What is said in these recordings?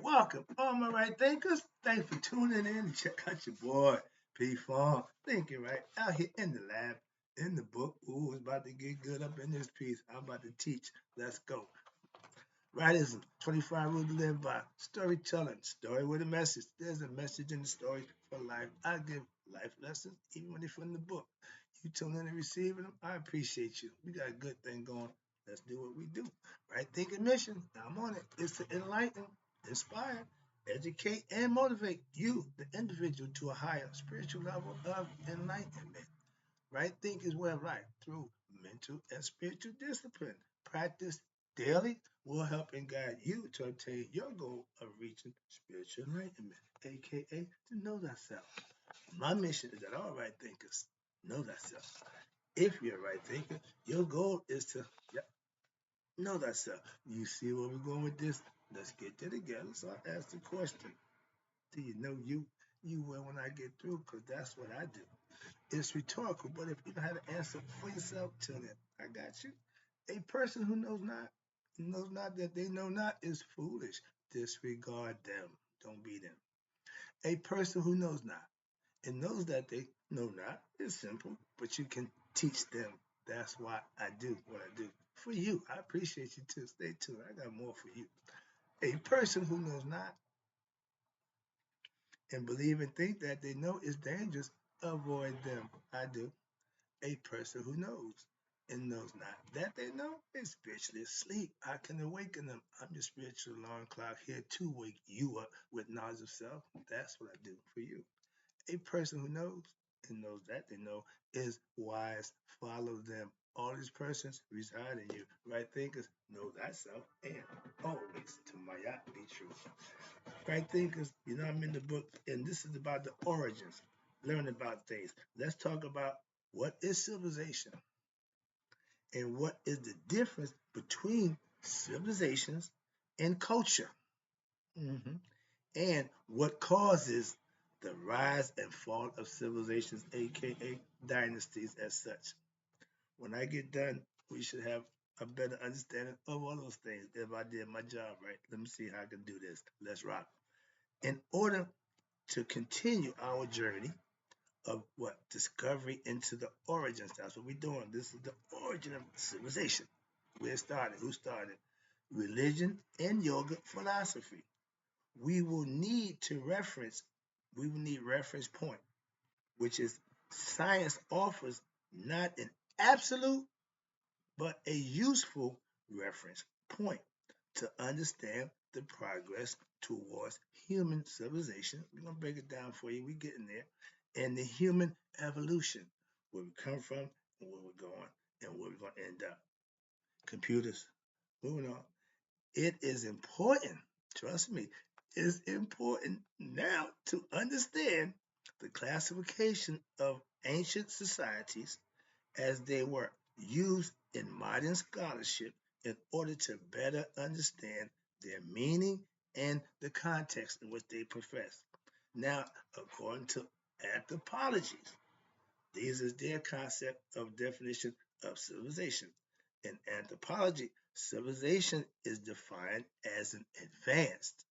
Welcome, all my right thinkers. Thanks for tuning in. Check out your boy, P Farm. Thinking right out here in the lab, in the book. Ooh, it's about to get good up in this piece. I'm about to teach. Let's go. Writism, 25 rules to live by. Storytelling, story with a message. There's a message in the story for life. I give life lessons, even when they're from the book. You tune in and receiving them, I appreciate you. We got a good thing going. Let's do what we do. Right thinking mission, I'm on it. It's to enlighten, inspire, educate, and motivate you, the individual, to a higher spiritual level of enlightenment. Right thinking is way of life through mental and spiritual discipline. Practice daily will help and guide you to obtain your goal of reaching spiritual enlightenment, aka to know thyself. My mission is that all right thinkers know thyself. If you're a right thinker, your goal is to know thyself. You see where we're going with this? Let's get it together. So I ask the question: do you know you? You will when I get through, because that's what I do. It's rhetorical, but if you know how to answer for yourself, tune in. I got you. A person who knows not that they know not is foolish. Disregard them. Don't be them. A person who knows not and knows that they know not is simple, but you can teach them. That's why I do what I do. For you, I appreciate you too. Stay tuned. I got more for you. A person who knows not and believe and think that they know is dangerous, avoid them. I do. A person who knows and knows not that they know is spiritually asleep. I can awaken them. I'm your spiritual alarm clock here to wake you up with knowledge of self. That's what I do for you. A person who knows and knows that they know is wise. Follow them. All these persons reside in you. Right thinkers know thyself and always to my yacht be true. Right thinkers, I'm in the book, and this is about the origins. Learn about things. Let's talk about what is civilization and what is the difference between civilizations and culture. Mhm. And what causes the rise and fall of civilizations, aka dynasties, as such. When I get done, we should have a better understanding of all those things. If I did my job right, let me see how I can do this. Let's rock. In order to continue our journey of what? Discovery into the origins. That's what we're doing. This is the origin of civilization. Where it started, who started? Religion and yoga philosophy. We will need to reference, we will need reference point, which is science offers not an absolute, but a useful reference point to understand the progress towards human civilization. We're going to break it down for you. We're getting there. And the human evolution, where we come from and where we're going and where we're going to end up. Computers, moving on. It is important, trust me, it's important now to understand the classification of ancient societies as they were used in modern scholarship in order to better understand their meaning and the context in which they profess. Now, according to anthropologies, this is their concept of definition of civilization. In anthropology, civilization is defined as an advanced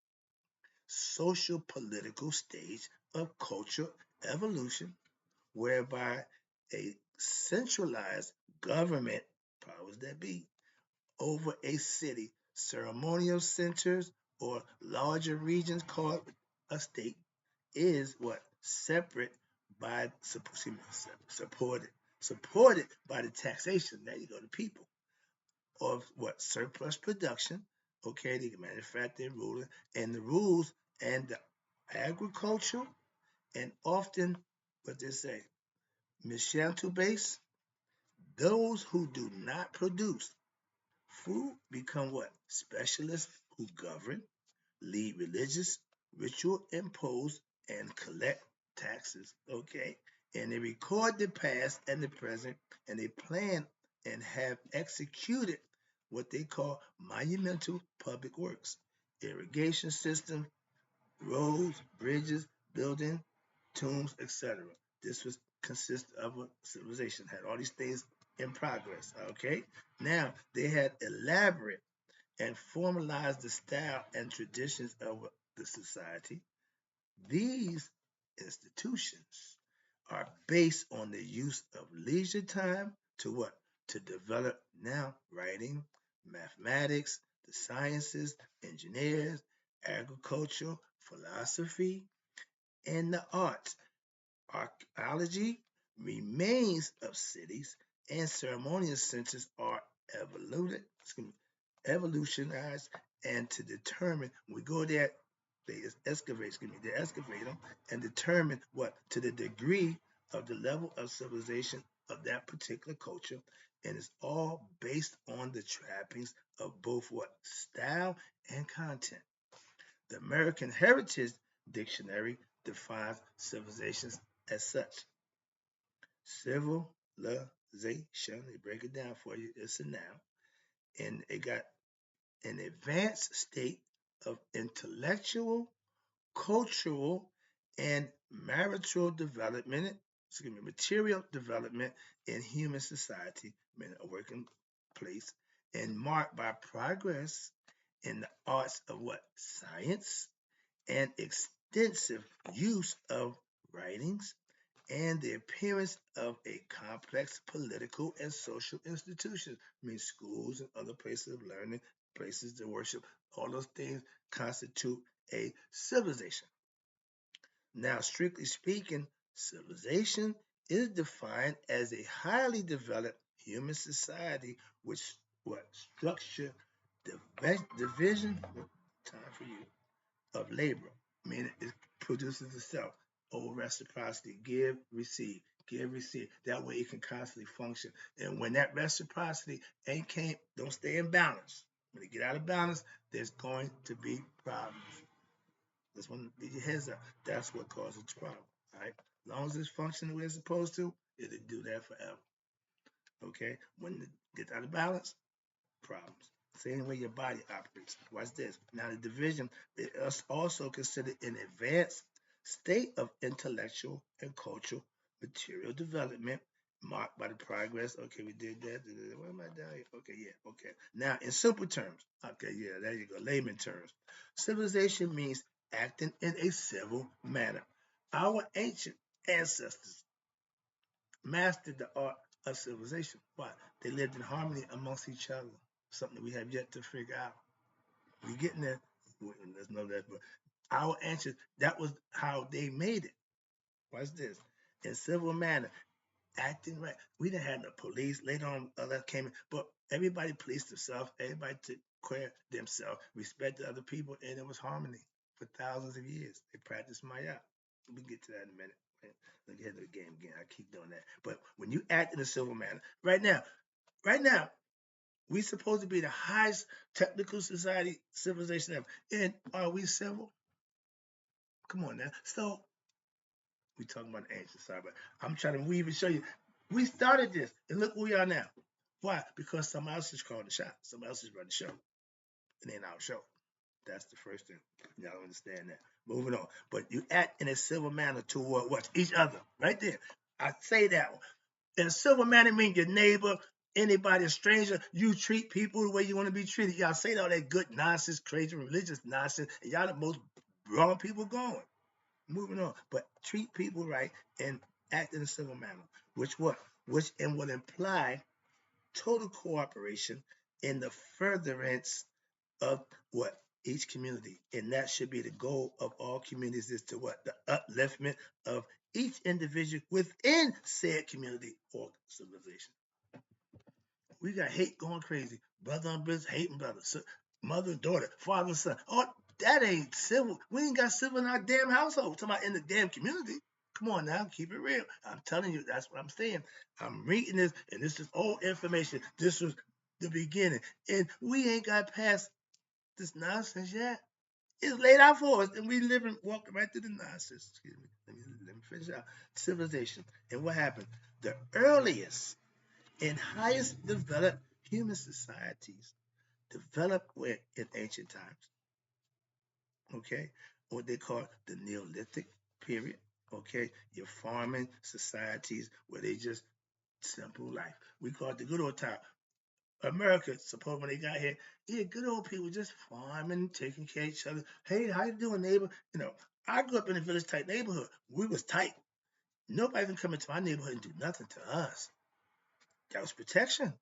social political stage of cultural evolution whereby a centralized government, powers that be, over a city, ceremonial centers, or larger regions called a state, is what? Separate by, supported by the taxation. There you go, the people, of what? Surplus production. Okay, they can manufacture, ruling, and the rules and the agricultural and often what they say, mercantile base. Those who do not produce food become what? Specialists who govern, lead religious, ritual impose, and collect taxes. Okay? And they record the past and the present, and they plan and have executed what they call monumental public works, irrigation system, roads, bridges, building, tombs, etc. This was consist of a civilization, had all these things in progress. Okay, now they had elaborate and formalize the style and traditions of the society. These institutions are based on the use of leisure time to what? To develop now writing, mathematics, the sciences, engineers, agriculture, philosophy, and the arts. Archaeology remains of cities and ceremonial centers are evolutionized and to determine we go there they excavate them and determine what to the degree of the level of civilization of that particular culture and it's all based on the trappings of both what style and content. The American Heritage Dictionary defines civilizations as such. Civilization, they break it down for you, it's a noun, and it got an advanced state of intellectual, cultural, and material development in human society, meaning a working place, and marked by progress in the arts of what? Science, and extensive use of writings and the appearance of a complex political and social institution. I mean, schools and other places of learning, places to worship, all those things constitute a civilization. Now, strictly speaking, civilization is defined as a highly developed human society which what structure division time for you of labor, meaning it produces itself. Oh, reciprocity, give, receive. That way it can constantly function. And when that reciprocity don't stay in balance. When it get out of balance, there's going to be problems. That's one get your heads up. That's what causes trouble. All right. As long as it's functioning the way it's supposed to, it'll do that forever. Okay. When it gets out of balance, problems. Same way your body operates. Watch this. Now, the division is also considered an advanced state of intellectual and cultural material development marked by the progress. Okay, we did that. What am I down here? Okay, yeah, okay. Now, in simple terms, okay, yeah, there you go, layman terms. Civilization means acting in a civil manner. Our ancient ancestors mastered the art of civilization. Why? They lived in harmony amongst each other, something we have yet to figure out. We're getting there. Let's know that. But our ancestors, that was how they made it. Watch this. In civil manner, acting right. We didn't have the police. Later on, others came in. But everybody policed themselves. Everybody took care of themselves, respected other people, and it was harmony for thousands of years. They practiced Maya. We can get to that in a minute. Let me get to the game again. I keep doing that. But when you act in a civil manner, right now, we supposed to be the highest technical society civilization ever. And are we civil? Come on now. So we talking about the ancient side, but I'm trying to weave and show you. We started this, and look where we are now. Why? Because somebody else is calling the shot. Somebody else is running the show. It ain't our show. That's the first thing. Y'all understand that. Moving on. But you act in a civil manner toward what? Each other. Right there. I say that one. In a civil manner means your neighbor, anybody, a stranger, you treat people the way you want to be treated. Y'all say all that good nonsense, crazy religious nonsense, and y'all the most wrong people going. Moving on. But treat people right and act in a civil manner. Which what? Which and would imply total cooperation in the furtherance of what? Each community. And that should be the goal of all communities is to what? The upliftment of each individual within said community or civilization. We got hate going crazy. Brother on brother, hating brother. Mother and daughter, father and son. Oh, that ain't civil. We ain't got civil in our damn household. Talking about in the damn community. Come on now, keep it real. I'm telling you, that's what I'm saying. I'm reading this, and this is old information. This was the beginning. And we ain't got past this nonsense yet. It's laid out for us, and we living, walking right through the nonsense. Excuse me. Let me finish out. Civilization. And what happened? The earliest and highest developed human societies developed where in ancient times. Okay? What they call the Neolithic period. Okay? Your farming societies where they just simple life. We call it the good old time. America, suppose when they got here, yeah, good old people just farming, taking care of each other. Hey, how you doing, neighbor? I grew up in a village type neighborhood. We was tight. Nobody can come into my neighborhood and do nothing to us. That was protection.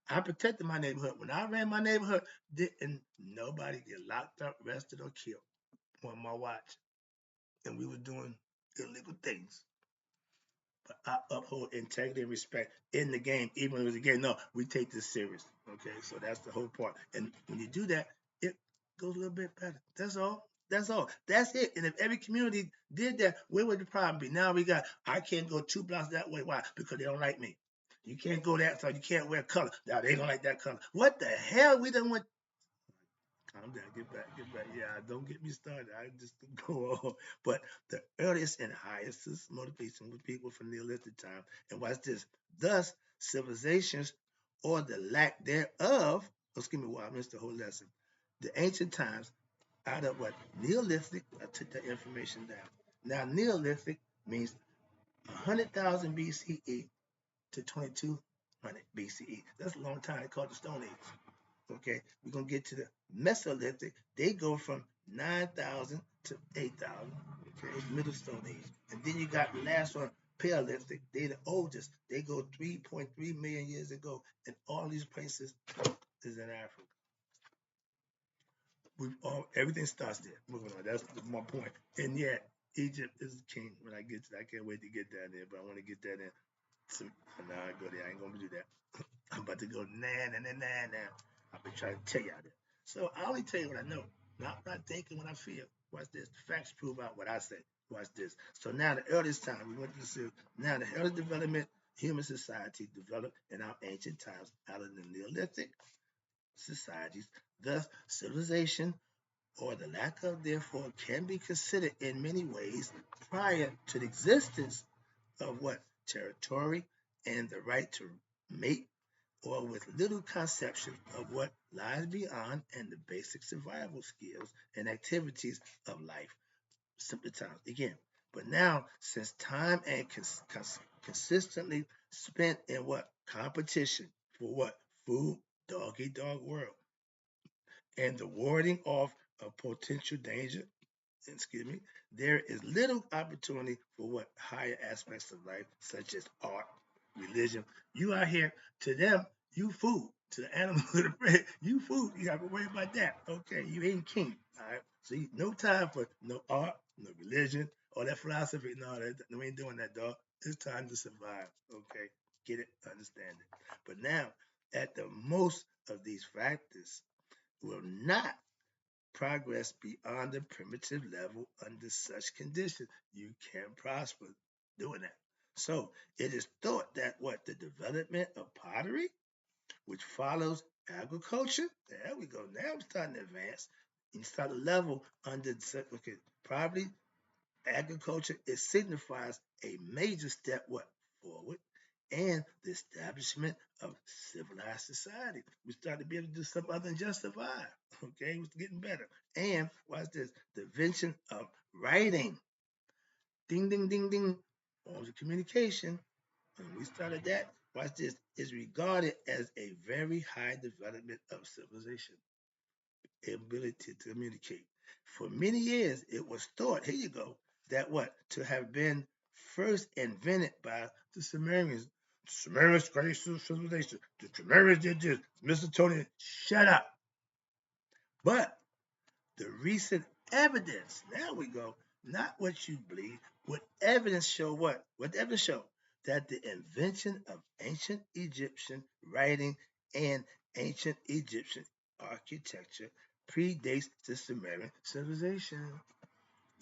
I protected my neighborhood. When I ran my neighborhood, didn't nobody get locked up, arrested, or killed on my watch. And we were doing illegal things. But I uphold integrity and respect in the game, even when it was a game. No, we take this serious. Okay, so that's the whole part. And when you do that, it goes a little bit better. That's all. That's all. That's it. And if every community did that, where would the problem be? Now we got, I can't go 2 blocks that way. Why? Because they don't like me. You can't go that far. You can't wear color. Now they don't like that color. What the hell? We done went. Calm down, get back, get back. Yeah, don't get me started. I just go on. But the earliest and highest motivation was people from Neolithic time. And watch this. Thus, civilizations or the lack thereof, excuse me, well, I missed the whole lesson. The ancient times, out of what? Neolithic, I took that information down. Now, Neolithic means 100,000 BCE to 2200 BCE. That's a long time. They call it the Stone Age. Okay, we're gonna get to the Mesolithic. They go from 9,000 to 8,000. Okay, Middle Stone Age, and then you got the last one, Paleolithic. They the oldest. They go 3.3 million years ago, and all these places is in Africa. Everything starts there. Moving on. That's my point. And yet, Egypt is king. When I get to, I can't wait to get down there, but I want to get that in. So, now I go there. I ain't gonna do that. I'm about to go now. I've been trying to tell y'all that. So I only tell you what I know, not what I think and what I feel. Watch this. The facts prove out what I say. Watch this. So now the earliest time we went to see now the early development human society developed in our ancient times out of the Neolithic societies. Thus, civilization or the lack of therefore can be considered in many ways prior to the existence of what territory and the right to mate or with little conception of what lies beyond and the basic survival skills and activities of life. Simple times again. But now, since time and consistently spent in what competition for what food, dog eat dog world, and the warding off of potential danger, excuse me, there is little opportunity for what higher aspects of life, such as art, religion. You out here, to them, you food. To the animals of the bread, you food. You got to worry about that. Okay, you ain't king. All right. So no time for no art, no religion, all that philosophy. No, we ain't doing that, dog. It's time to survive. Okay, get it, understand it. But now, at the most of these factors will not progress beyond the primitive level under such conditions. You can prosper doing that. So it is thought that what the development of pottery, which follows agriculture, there we go. Now I'm starting to advance. You start a level under okay, probably agriculture. It signifies a major step what forward and the establishment of civilized society. We started to be able to do something other than just survive. Okay, it was getting better. And watch this: the invention of writing. Ding, ding, ding, ding. Forms of communication. When we started that, watch this, is regarded as a very high development of civilization, ability to communicate. For many years, it was thought, here you go, that what? To have been first invented by the Sumerians. The Sumerians created civilization. The Sumerians did this. Mr. Tony, shut up. But the recent evidence, now we go, not what you believe, what evidence show what? What evidence show? That the invention of ancient Egyptian writing and ancient Egyptian architecture predates the Sumerian civilization.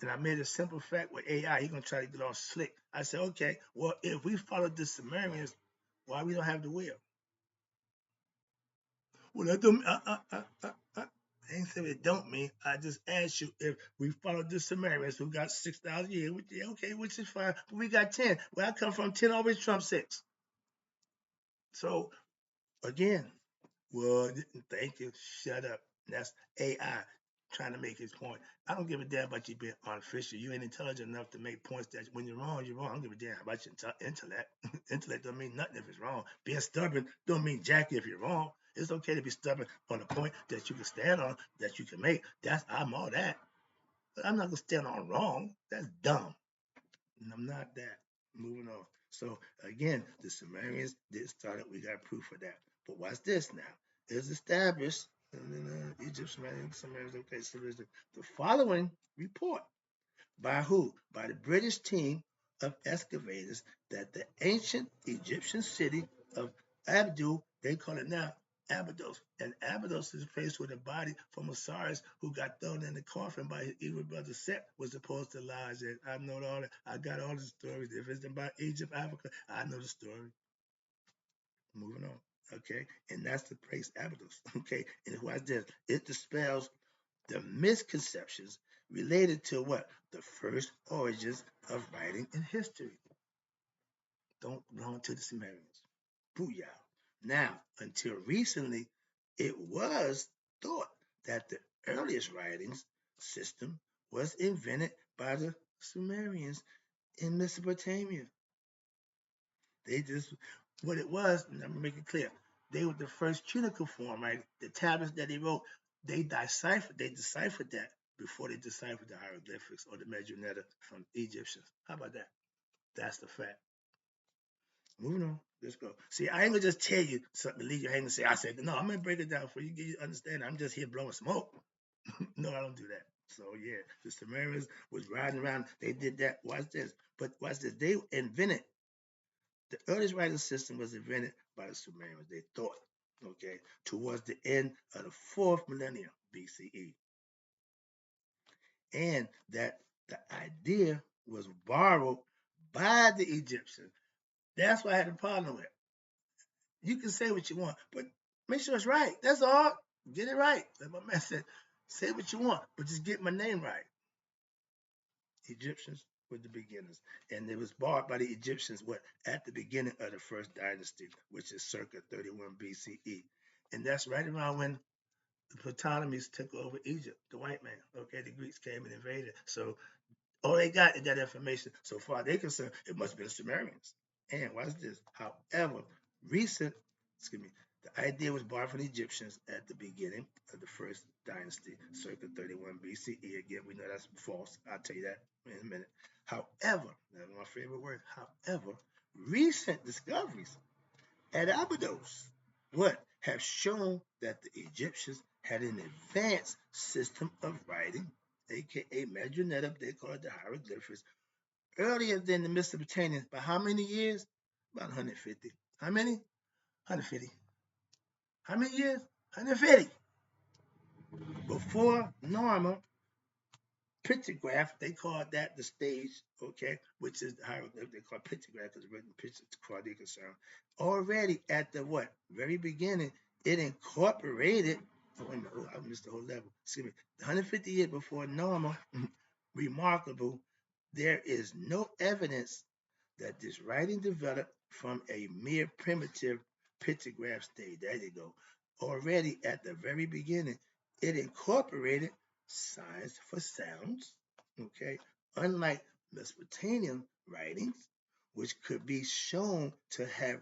And I made a simple fact with AI. He's gonna try to get all slick. I said, okay, well, if we followed the Sumerians, why we don't have the wheel? Well, that don't. I ain't saying it don't mean. I just asked you if we followed the Sumerians who got 6,000 years. Yeah, okay, which is fine. But we got 10. Where I come from, 10 always trumps 6. So again, well, thank you. Shut up. That's AI trying to make his point. I don't give a damn about you being artificial. You ain't intelligent enough to make points that when you're wrong, you're wrong. I don't give a damn about your intellect. Intellect don't mean nothing if it's wrong. Being stubborn don't mean jack if you're wrong. It's okay to be stubborn on a point that you can stand on, that you can make. I'm all that. But I'm not gonna stand on wrong. That's dumb. And I'm not that. Moving on. So again, the Sumerians did start it. We got proof of that. But watch this now. It's established, and then Egypt, Sumerians, okay, so there's the following report. By who? By the British team of excavators that the ancient Egyptian city of Abydos, they call it now Abydos. And Abydos is a place where the body from Osiris, who got thrown in the coffin by his evil brother Set, was supposed to lie in. I know all that. I got all the stories. If it's about Egypt, Africa, I know the story. Moving on. Okay. And that's the place Abydos. Okay. And what's this? It dispels the misconceptions related to what? The first origins of writing in history. Don't belong to the Sumerians. Booyah. Now, until recently, it was thought that the earliest writings system was invented by the Sumerians in Mesopotamia. They just, what it was, and I'm gonna make it clear, they were the first cuneiform, right? The tablets that they wrote, they deciphered that before they deciphered the hieroglyphics or the Medjugorje from Egyptians. How about that? That's the fact. Moving on. Let's go. See, I ain't gonna just tell you something to leave you hanging and say, I said, no, I'm gonna break it down for you, get you understand. I'm just here blowing smoke. No, I don't do that. So yeah, the Sumerians was riding around, they did that. Watch this. But watch this. They invented the earliest writing system was invented by the Sumerians, they thought, okay, towards the end of the fourth millennium BCE. And that the idea was borrowed by the Egyptians. That's why I had a problem with it. You can say what you want, but make sure it's right. That's all. Get it right. Like my man said, say what you want, but just get my name right. Egyptians were the beginners, and it was bought by the Egyptians what at the beginning of the first dynasty, which is circa 31 BCE, and that's right around when the Ptolemies took over Egypt, the white man. Okay, the Greeks came and invaded, so all they got is that information. So far they're concerned, it must be the Sumerians. And watch this. However, recent, excuse me, the idea was borrowed from the Egyptians at the beginning of the first dynasty, circa 31 BCE. Again, we know that's false. I'll tell you that in a minute. However, that's my favorite word. However, recent discoveries at Abydos what have shown that the Egyptians had an advanced system of writing, aka Medjugorje, they call it the hieroglyphics, earlier than the Mesopotamians by how many years? About 150. How many? 150. How many years? 150. Before normal pictograph, they call that the stage, okay, which is the hieroglyph. They call it pictograph because written pictures as far as they're concerned. Already at the what? Very beginning, it incorporated, oh, wait a minute, I missed the whole level. Excuse me. 150 years before normal, remarkable, there is no evidence that this writing developed from a mere primitive pictograph stage. There you go. Already at the very beginning, it incorporated signs for sounds, okay, unlike Mesopotamian writings, which could be shown to have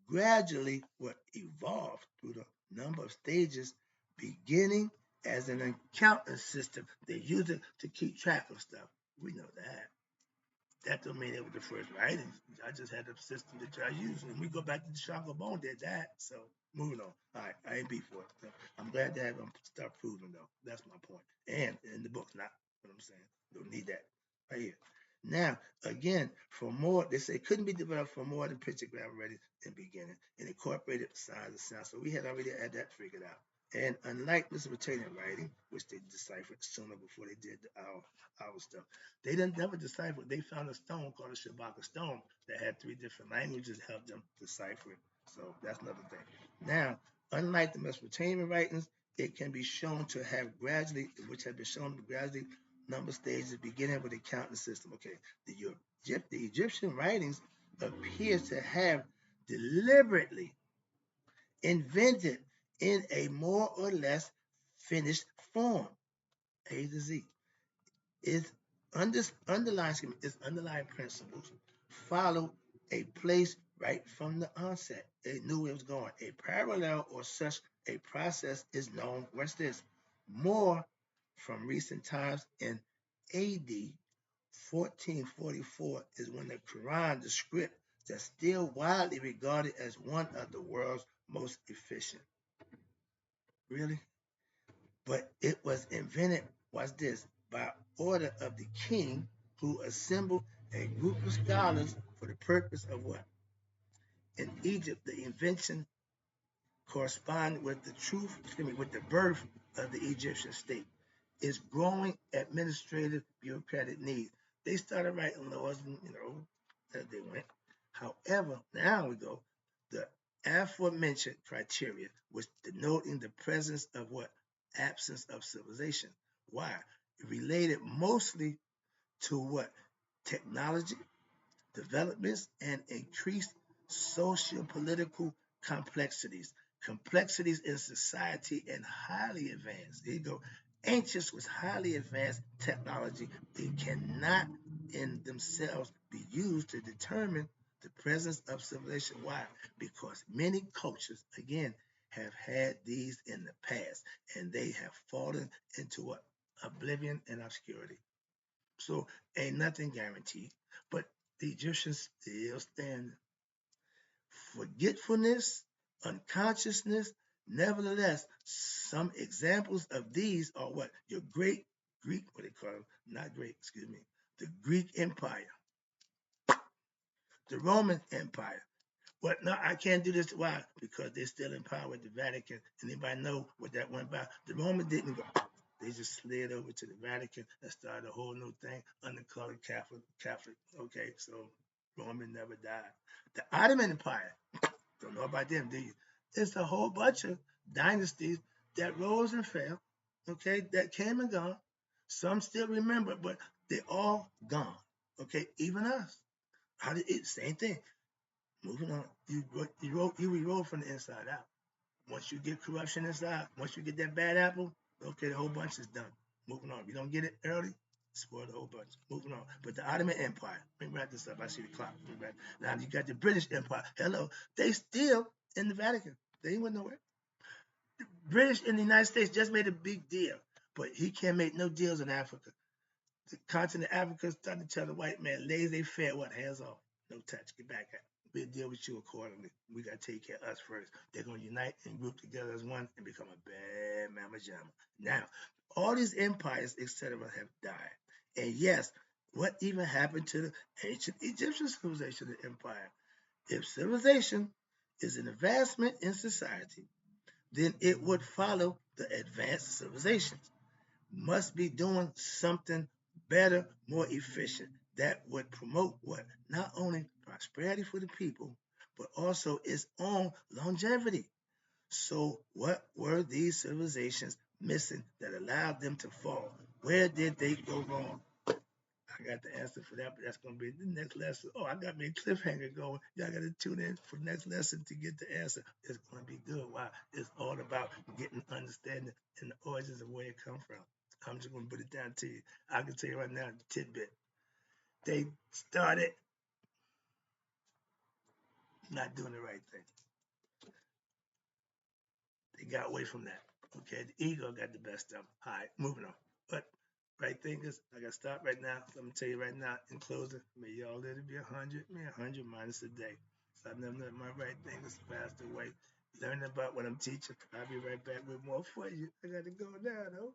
gradually what evolved through the number of stages, beginning as an accounting system. They use it to keep track of stuff. We know that. That don't mean it was the first writings. I just had a system that I used. And we go back to the Chicago Bone, did that. So moving on. All right, I ain't beat for it. So I'm glad to have them start proving though. That's my point. And in the books, not what I'm saying. Don't need that. Right here. Now, again, for more, they say it couldn't be developed for more than pictograph already in the beginning and incorporated signs and sounds. So we had already had that figured out. And unlike Mesopotamian writing, which they deciphered sooner before they did our stuff, they didn't never decipher. They found a stone called a Shabaka stone that had three different languages to help them decipher it. So that's another thing. Now, unlike the Mesopotamian writings, it can be shown to have gradually, which have been shown to gradually number stages beginning with the counting system. Okay, the Egyptian writings appear to have deliberately invented in a more or less finished form, A to Z. Its underlying principles follow a place right from the onset. It knew it was going. A parallel or such A process is known, what's this? More from recent times in AD 1444 is when the Quran, the script that's still widely regarded as one of the world's most efficient. Really? But it was invented, watch this, by order of the king who assembled a group of scholars for the purpose of what? In Egypt, the invention corresponded with the truth, excuse me, with the birth of the Egyptian state. Its growing administrative bureaucratic needs. They started writing laws, as they went. However, now we go, the aforementioned criteria was denoting the presence of what? Absence of civilization. Why? Related mostly to what? Technology, developments, and increased socio-political complexities. Complexities in society and highly advanced. There you go. Ancients was highly advanced technology. It cannot in themselves be used to determine the presence of civilization. Why? Because many cultures, again, have had these in the past and they have fallen into what? Oblivion and obscurity. So ain't nothing guaranteed. But the Egyptians still stand. Forgetfulness, unconsciousness. Nevertheless, some examples of these are what? Your great Greek, what they call them, not great, excuse me, the Greek Empire, the Roman Empire. But no, I can't do this. Why? Because they're still in power with the Vatican. Anybody know what that went by? The Romans didn't go. They just slid over to the Vatican and started a whole new thing under color Catholic. Okay, so Roman never died. The Ottoman Empire, don't know about them, do you? It's a whole bunch of dynasties that rose and fell, okay, that came and gone. Some still remember, but they're all gone. Okay, even us. How did it? Same thing. Moving on. You re-roll from the inside out. Once you get corruption inside, once you get that bad apple, okay, the whole bunch is done. Moving on. If you don't get it early, spoil the whole bunch. Moving on. But the Ottoman Empire, let me wrap this up. I see the clock. Now you got the British Empire. Hello. They still in the Vatican. They ain't went nowhere. The British in the United States just made a big deal. But he can't make no deals in Africa. The continent of Africa starting to tell the white man, laissez faire, what? Hands off. No touch. Get back at it. We'll deal with you accordingly. We got to take care of us first. They're going to unite and group together as one and become a bad mama jamma. Now, all these empires, etc., have died. And yes, what even happened to the ancient Egyptian civilization and empire? If civilization is an advancement in society, then it would follow the advanced civilizations must be doing something better, more efficient that would promote what? Not only prosperity for the people, but also its own longevity. So, what were these civilizations missing that allowed them to fall? Where did they go wrong? I got the answer for that, but that's going to be the next lesson. Oh, I got me a cliffhanger going. Y'all got to tune in for the next lesson to get the answer. It's going to be good. Why? It's all about getting understanding and the origins of where it come from. I'm just going to put it down to you. I can tell you right now, the tidbit. They started not doing the right thing. They got away from that. Okay, the ego got the best of them. All right, moving on. But right thing is, I got to stop right now. So I'm going to tell you right now, in closing, may y'all let it be 100, may 100 minus a day. So I've never let my right things pass away. Learn about what I'm teaching. I'll be right back with more for you. I got to go now, though.